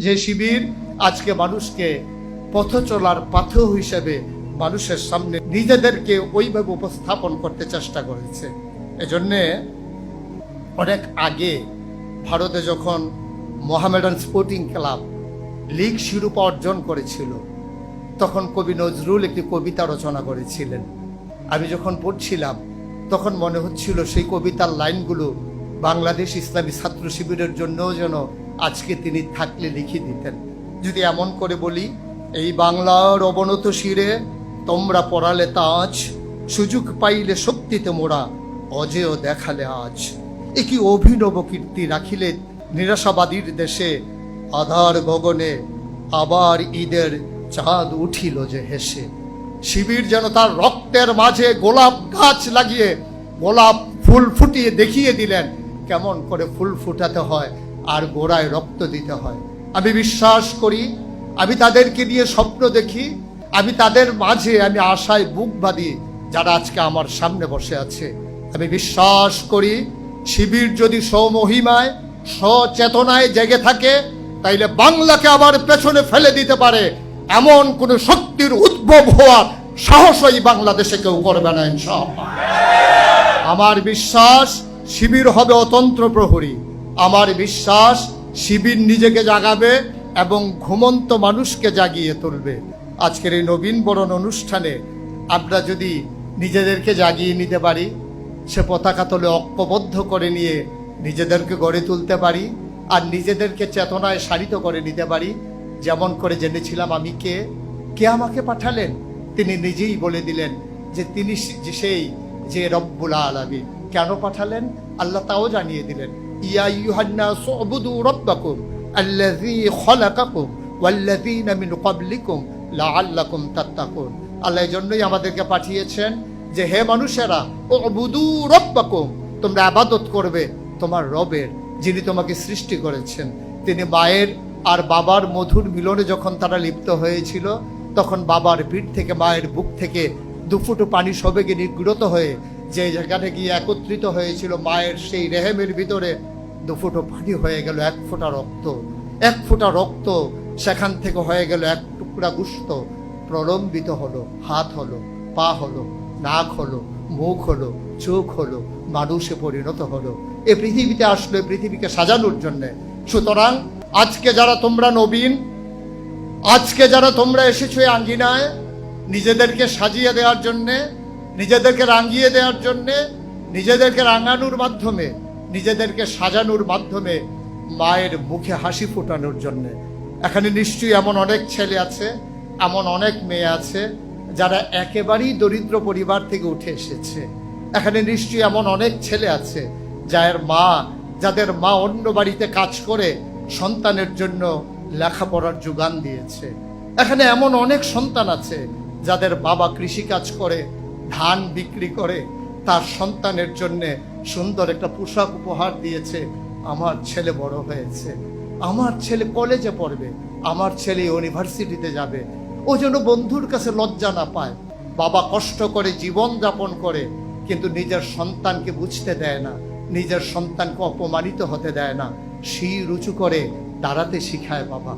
যে শিবির আজকে মানুষকে পথ চলার পাথর হিসেবে মানুষের সামনে নিজেদেরকে ওইভাবে উপস্থাপন করতে চেষ্টা করেছে। এজন্যে অনেক আগে ভারতে যখন মোহামেডান স্পোর্টিং ক্লাব লিগ শিরোপা অর্জন করেছিল, তখন কবি নজরুল একটি কবিতা রচনা করেছিলেন। আমি যখন পড়ছিলাম তখন মনে হচ্ছিল সেই কবিতার লাইনগুলো বাংলাদেশ ইসলামী ছাত্র শিবিরের জন্যও যেন আজকে তিনি থাকলে লিখে দিতেন। যদি এমন করে বলি, এই বাংলার অবনত শিরে তোমরা পড়ালে তাজ, সুযোগ পাইলে শক্তিতে মোরা অজেয় দেখালে আজ। এ কি অভিনব কীর্তি রাখিলে নিরাশাবাদীর দেশে, আধার গগনে আবার ঈদের চাঁদ উঠিল যে হেসে। শিবির যেন তার রক্তের মাঝে গোলাপ গাছ লাগিয়ে গোলাপ ফুল ফুটিয়ে দেখিয়ে দিলেন কেমন করে ফুল ফুটাতে হয় আর গোড়ায় রক্ত দিতে হয়। আমি বিশ্বাস করি, আমি তাদেরকে নিয়ে স্বপ্ন দেখি, আমি তাদের মাঝে আমি আশায় বুক বাঁধি যারা আজকে আমার সামনে বসে আছে। আমি বিশ্বাস করি শিবির যদি স্বমহিমায় সচেতনায় জেগে থাকে, তাইলে বাংলাকে আবার পেছনে ফেলে দিতে পারে এমন কোন শক্তির উদ্ভব হওয়ার সাহসই বাংলাদেশে কেউ করবে না ইনশাআল্লাহ। আমার বিশ্বাস শিবির হবে অতন্ত্র প্রহরী। আমার বিশ্বাস শিবির নিজেকে জাগাবে এবং ঘুমন্ত মানুষকে জাগিয়ে তুলবে। আজকের এই নবীন বরণ অনুষ্ঠানে আমরা যদি নিজেদেরকে জাগিয়ে নিতে পারি, সে পতাকা তলে ঐক্যবদ্ধ করে নিয়ে নিজেদেরকে গড়ে তুলতে পারি আর নিজেদেরকে চেতনায় সারিত করে নিতে পারি, যেমন করে জেনেছিলাম আমি কে আমাকে পাঠালেন, তিনি নিজেই বলে দিলেন যে তিনি সেই যে রব্বুল আলামিন। কেন পাঠালেন আল্লাহ তাও জানিয়ে দিলেন, ইয়া আইয়ুহান্নাস উবুদু রাব্বাকুম আল্লাযী খালাকাকুম ওয়াল্লাযীনা মিন ক্বাবলিকুম লাআল্লাকুম তাত্তাকুন। আল্লাহ এই জন্যই আমাদেরকে পাঠিয়েছেন যে হে মানুষেরা, উবুদু রাব্বাকুম, তোমরা ইবাদত করবে তোমার রবের, যিনি তোমাকে সৃষ্টি করেছেন। তিনি মায়ের আর বাবার মধুর মিলনে যখন তারা লিপ্ত হয়েছিল, তখন বাবার পিঠ থেকে মায়ের বুক থেকে দুফুটো পানি সবেগে নির্গত হয়ে যে যেখানে গিয়ে একত্রিত হয়েছিল মায়ের সেই রেহেমের ভিতরে দুফুটো পানি হয়ে গেল এক ফোঁটা রক্ত। এক ফোঁটা রক্ত সেখান থেকে হয়ে গেল এক টুকরা গোশত, প্রলম্বিত হলো, হাত হলো, পা হলো, নাক হলো, মুখ হলো, চোখ হলো, মানুষে পরিণত হলো। এ পৃথিবীতে আসলো পৃথিবীকে সাজানোর জন্য। সুতরাং আজকে যারা তোমরা নবীন, আজকে যারা তোমরা এসেছো এই আঙ্গিনায় নিজেদেরকে সাজিয়ে দেওয়ার জন্যে, নিজেদেরকে রাঙিয়ে দেওয়ার জন্যে, নিজেদেরকে রাঙানোর মাধ্যমে, নিজেদেরকে সাজানোর মাধ্যমে মায়ের মুখে হাসি ফোটানোর জন্যে, এখানে নিশ্চয়ই এমন অনেক ছেলে আছে, এমন অনেক মেয়ে আছে যারা একেবারেই দরিদ্র পরিবার থেকে উঠে এসেছে। এখানে নিশ্চয়ই এমন অনেক ছেলে আছে যাদের মা অন্য বাড়িতে কাজ করে সন্তানের জন্য লেখাপড়ার যোগান দিয়েছে। এখানে এমন অনেক সন্তান আছে যাদের বাবা কৃষিকাজ করে, ধান বিক্রি করে তার সন্তানের জন্য সুন্দর একটা পোশাক উপহার দিয়েছে। আমার ছেলে বড় হয়েছে, আমার ছেলে কলেজে পড়বে, আমার ছেলে ইউনিভার্সিটিতে যাবে, ও যেন বন্ধুর কাছে লজ্জা না পায়। বাবা কষ্ট করে জীবন যাপন করে, কিন্তু নিজের সন্তানকে বুঝতে দেয় না, নিজের সন্তানকে অপমানিত হতে দেয় না, শির উঁচু করে দাঁড়াতে শিখায় বাবা।